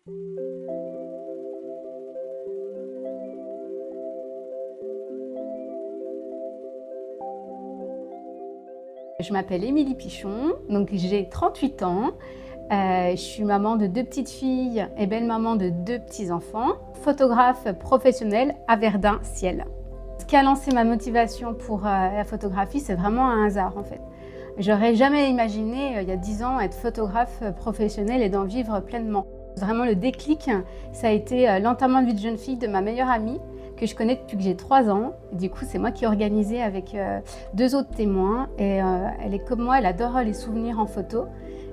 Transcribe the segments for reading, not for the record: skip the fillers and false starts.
Je m'appelle Émilie Pichon, donc j'ai 38 ans. Je suis maman de 2 petites filles et belle-maman de 2 petits-enfants. Photographe professionnelle à Verdun-Ciel. Ce qui a lancé ma motivation pour la photographie, c'est vraiment un hasard en fait. J'aurais jamais imaginé, il y a 10 ans, être photographe professionnelle et d'en vivre pleinement. Vraiment le déclic, ça a été l'enterrement de vie de jeune fille de ma meilleure amie, que je connais depuis que j'ai 3 ans. Du coup, c'est moi qui ai organisé avec 2 autres témoins. Et elle est comme moi, elle adore les souvenirs en photo.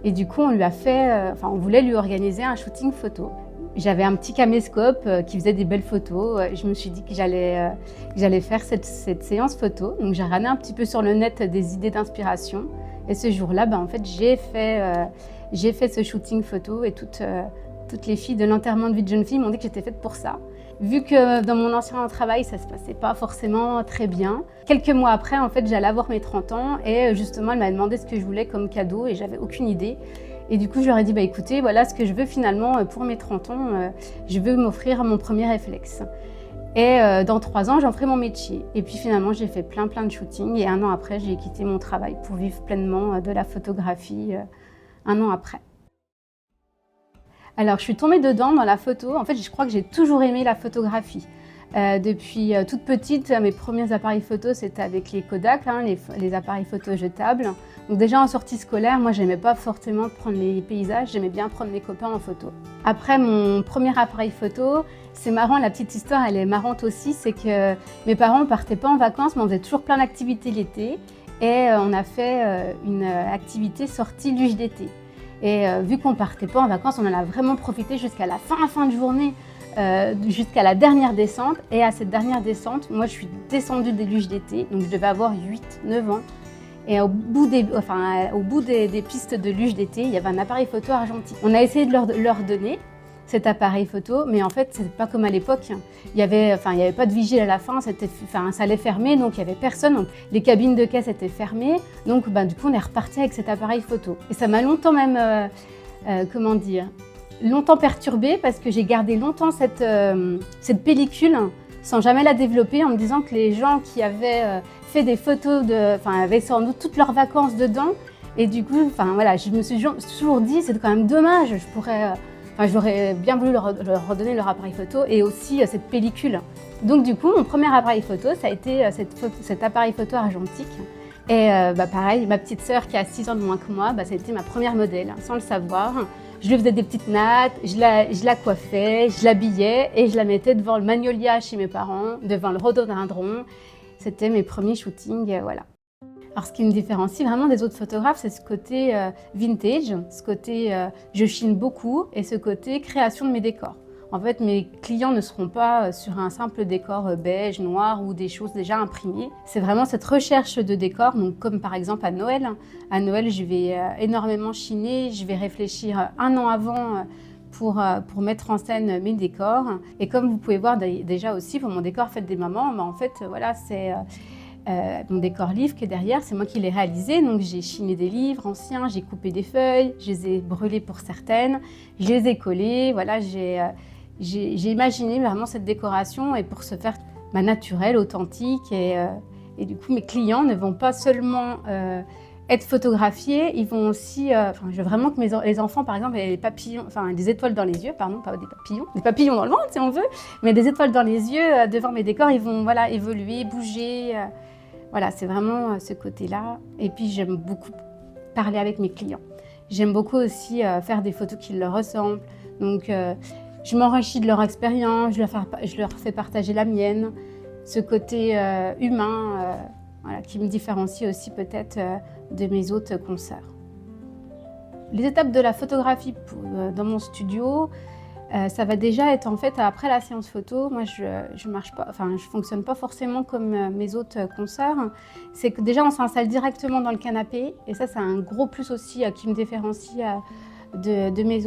Et du coup, on lui a fait, on voulait lui organiser un shooting photo. J'avais un petit caméscope qui faisait des belles photos. Je me suis dit que j'allais faire cette séance photo. Donc j'ai regardé un petit peu sur le net des idées d'inspiration. Et ce jour-là, en fait, j'ai fait ce shooting photo et toutes les filles de l'enterrement de vie de jeune fille m'ont dit que j'étais faite pour ça. Vu que dans mon ancien travail, ça se passait pas forcément très bien. Quelques mois après, en fait, j'allais avoir mes 30 ans et justement, elle m'a demandé ce que je voulais comme cadeau et j'avais aucune idée. Et du coup, je leur ai dit, écoutez, voilà ce que je veux finalement pour mes 30 ans. Je veux m'offrir mon premier réflexe. Et dans 3 ans, j'en ferai mon métier. Et puis finalement, j'ai fait plein de shootings et 1 an après, j'ai quitté mon travail pour vivre pleinement de la photographie 1 an après. Alors, je suis tombée dedans dans la photo. En fait, je crois que j'ai toujours aimé la photographie. Depuis toute petite, mes premiers appareils photo, c'était avec les Kodak, les appareils photo jetables. Donc déjà en sortie scolaire, moi, j'aimais pas forcément prendre les paysages, j'aimais bien prendre mes copains en photo. Après mon premier appareil photo, c'est marrant, la petite histoire, elle est marrante aussi, c'est que mes parents partaient pas en vacances, mais on faisait toujours plein d'activités l'été. Et on a fait une activité sortie luge d'été. Et vu qu'on partait pas en vacances, on en a vraiment profité jusqu'à la fin de journée, jusqu'à la dernière descente. Et à cette dernière descente, moi je suis descendue des luges d'été, donc je devais avoir 8-9 ans. Et au bout des pistes de luge d'été, il y avait un appareil photo argentique. On a essayé de leur donner cet appareil photo, mais en fait, c'est pas comme à l'époque. Il y avait pas de vigile à la fin, ça allait fermer, donc il y avait personne. Donc, les cabines de caisse étaient fermées, donc du coup, on est reparti avec cet appareil photo. Et ça m'a longtemps même, longtemps perturbée parce que j'ai gardé longtemps cette pellicule sans jamais la développer en me disant que les gens qui avaient fait des photos, avaient sans doute toutes leurs vacances dedans. Et du coup, je me suis toujours dit, c'est quand même dommage, j'aurais bien voulu leur redonner leur appareil photo et aussi cette pellicule. Donc du coup, mon premier appareil photo, ça a été cet appareil photo argentique. Et pareil, ma petite sœur qui a 6 ans de moins que moi, ça a été ma première modèle, sans le savoir. Je lui faisais des petites nattes, je la coiffais, je l'habillais et je la mettais devant le magnolia chez mes parents, devant le rhododendron. C'était mes premiers shootings, voilà. Alors, ce qui me différencie vraiment des autres photographes, c'est ce côté vintage, ce côté je chine beaucoup et ce côté création de mes décors. En fait, mes clients ne seront pas sur un simple décor beige, noir ou des choses déjà imprimées. C'est vraiment cette recherche de décors, donc comme par exemple à Noël. À Noël, je vais énormément chiner, je vais réfléchir 1 an avant pour mettre en scène mes décors. Et comme vous pouvez voir déjà aussi pour mon décor Fête des mamans, en fait, voilà, c'est mon décor livre qui est derrière, c'est moi qui l'ai réalisé. Donc j'ai chiné des livres anciens, j'ai coupé des feuilles, je les ai brûlées pour certaines, je les ai collées. Voilà, j'ai imaginé vraiment cette décoration et pour se faire naturelle, authentique. Et du coup, mes clients ne vont pas seulement être photographiés, ils vont aussi, je veux vraiment que les enfants, par exemple, aient des étoiles dans les yeux, pardon, pas des papillons dans le ventre si on veut, mais des étoiles dans les yeux devant mes décors, ils vont évoluer, bouger. Voilà, c'est vraiment ce côté-là. Et puis j'aime beaucoup parler avec mes clients. J'aime beaucoup aussi faire des photos qui leur ressemblent. Donc je m'enrichis de leur expérience, je leur fais partager la mienne. Ce côté humain qui me différencie aussi peut-être de mes autres consoeurs. Les étapes de la photographie dans mon studio, ça va déjà être en fait après la séance photo. Moi, je fonctionne pas forcément comme mes autres consoeurs. C'est que déjà on s'installe directement dans le canapé et ça c'est un gros plus aussi qui me différencie de mes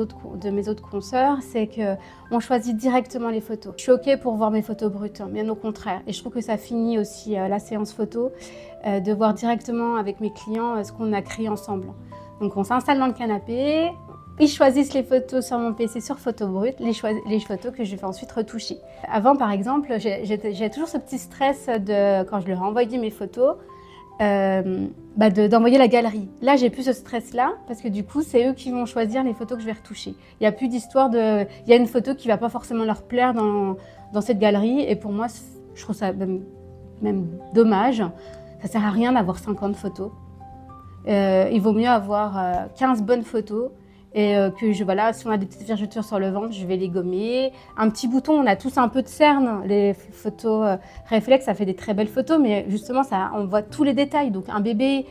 autres consoeurs, c'est qu'on choisit directement les photos. Je suis OK pour voir mes photos brutes, bien au contraire. Et je trouve que ça finit aussi la séance photo, de voir directement avec mes clients ce qu'on a créé ensemble. Donc on s'installe dans le canapé, Ils choisissent les photos sur mon PC sur Photo Brut, les photos que je vais ensuite retoucher. Avant, par exemple, j'ai toujours ce petit stress de, quand je leur envoyais mes photos, d'envoyer la galerie. Là, j'ai plus ce stress-là parce que du coup, c'est eux qui vont choisir les photos que je vais retoucher. Il n'y a plus d'histoire de... Il y a une photo qui ne va pas forcément leur plaire dans cette galerie et pour moi, je trouve ça même dommage. Ça ne sert à rien d'avoir 50 photos. Il vaut mieux avoir 15 bonnes photos et voilà, si on a des petites vergetures sur le ventre, je vais les gommer. Un petit bouton, on a tous un peu de cerne. Les photos réflexes, ça fait des très belles photos, mais justement, on voit tous les détails. Donc un bébé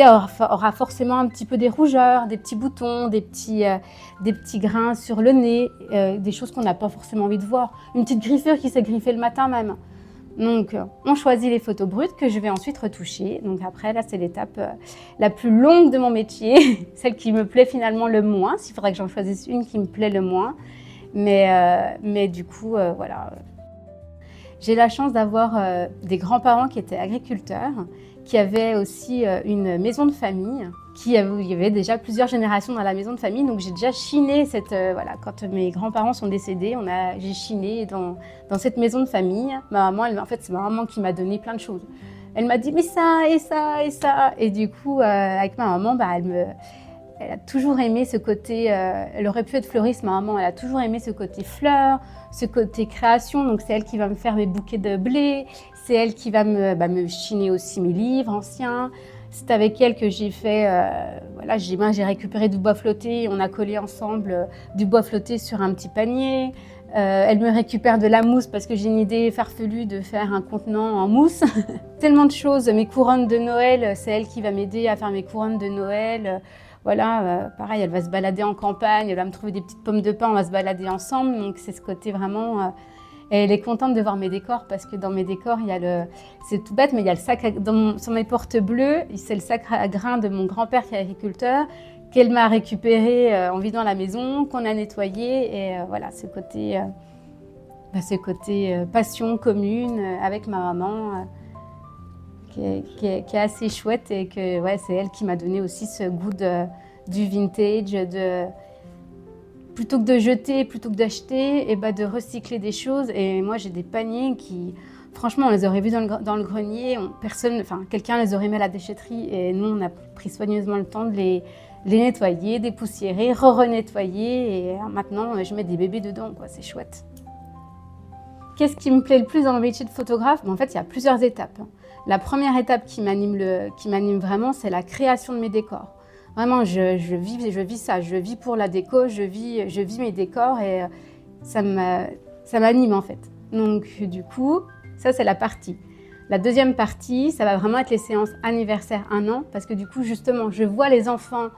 aura forcément un petit peu des rougeurs, des petits boutons, des petits grains sur le nez, des choses qu'on n'a pas forcément envie de voir. Une petite griffure qui s'est griffée le matin même. Donc, on choisit les photos brutes que je vais ensuite retoucher. Donc après, là, c'est l'étape la plus longue de mon métier, celle qui me plaît finalement le moins. S'il faudrait que j'en choisisse une qui me plaît le moins. Mais du coup, voilà. J'ai la chance d'avoir des grands-parents qui étaient agriculteurs, qui avaient aussi une maison de famille, il y avait déjà plusieurs générations dans la maison de famille, donc j'ai déjà chiné voilà, quand mes grands-parents sont décédés, j'ai chiné dans cette maison de famille. Ma maman, en fait, c'est ma maman qui m'a donné plein de choses. Elle m'a dit mais ça et ça et ça, et du coup avec ma maman, elle a toujours aimé ce côté, elle aurait pu être fleuriste, ma maman, elle a toujours aimé ce côté fleurs, ce côté création, donc c'est elle qui va me faire mes bouquets de blé, c'est elle qui va me chiner aussi mes livres anciens. C'est avec elle que j'ai fait, voilà, j'ai récupéré du bois flotté, on a collé ensemble du bois flotté sur un petit panier. Elle me récupère de la mousse parce que j'ai une idée farfelue de faire un contenant en mousse. Tellement de choses, mes couronnes de Noël, c'est elle qui va m'aider à faire mes couronnes de Noël. Voilà, pareil, elle va se balader en campagne, elle va me trouver des petites pommes de pin, on va se balader ensemble. Donc c'est ce côté vraiment... Et elle est contente de voir mes décors parce que dans mes décors, il y a c'est tout bête, mais il y a le sac sur mes portes bleues, c'est le sac à grains de mon grand-père qui est agriculteur, qu'elle m'a récupéré en vidant la maison, qu'on a nettoyé. Et voilà, ce côté passion commune avec ma maman qui est assez chouette et que ouais, c'est elle qui m'a donné aussi ce goût du vintage, plutôt que de jeter, plutôt que d'acheter, et de recycler des choses. Et moi, j'ai des paniers qui, franchement, on les aurait vus dans le grenier, quelqu'un les aurait mis à la déchetterie, et nous, on a pris soigneusement le temps de les nettoyer, dépoussiérer, re-nettoyer, et maintenant, je mets des bébés dedans, quoi, c'est chouette. Qu'est-ce qui me plaît le plus dans mon métier de photographe? En fait, il y a plusieurs étapes. La première étape qui m'anime vraiment, c'est la création de mes décors. Vraiment, je vis ça, je vis pour la déco, je vis mes décors et ça m'anime en fait. Donc du coup, ça c'est la partie. La deuxième partie, ça va vraiment être les séances anniversaire 1 an parce que du coup, justement, je vois les enfants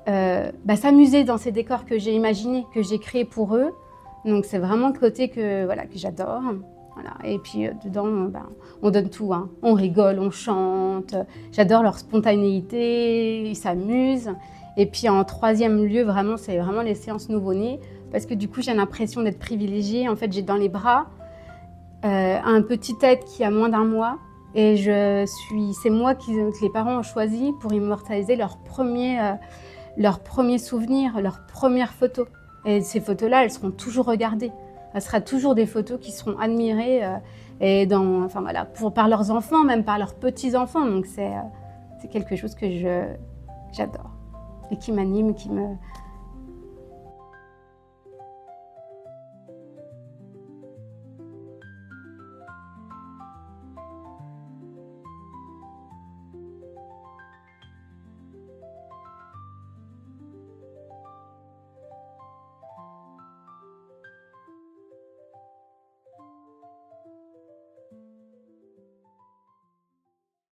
s'amuser dans ces décors que j'ai imaginés, que j'ai créés pour eux. Donc c'est vraiment le côté que j'adore. Voilà. Et puis dedans, on donne tout, hein. On rigole, on chante. J'adore leur spontanéité, ils s'amusent. Et puis en troisième lieu, c'est vraiment les séances nouveau-nés. Parce que du coup, j'ai l'impression d'être privilégiée. En fait, j'ai dans les bras un petit être qui a moins d'1 mois. Et c'est moi que les parents ont choisi pour immortaliser leur premier souvenir, leur première photo. Et ces photos-là, elles seront toujours regardées. Ce sera toujours des photos qui seront admirées par leurs enfants, même par leurs petits-enfants. Donc c'est quelque chose que j'adore et qui m'anime, qui me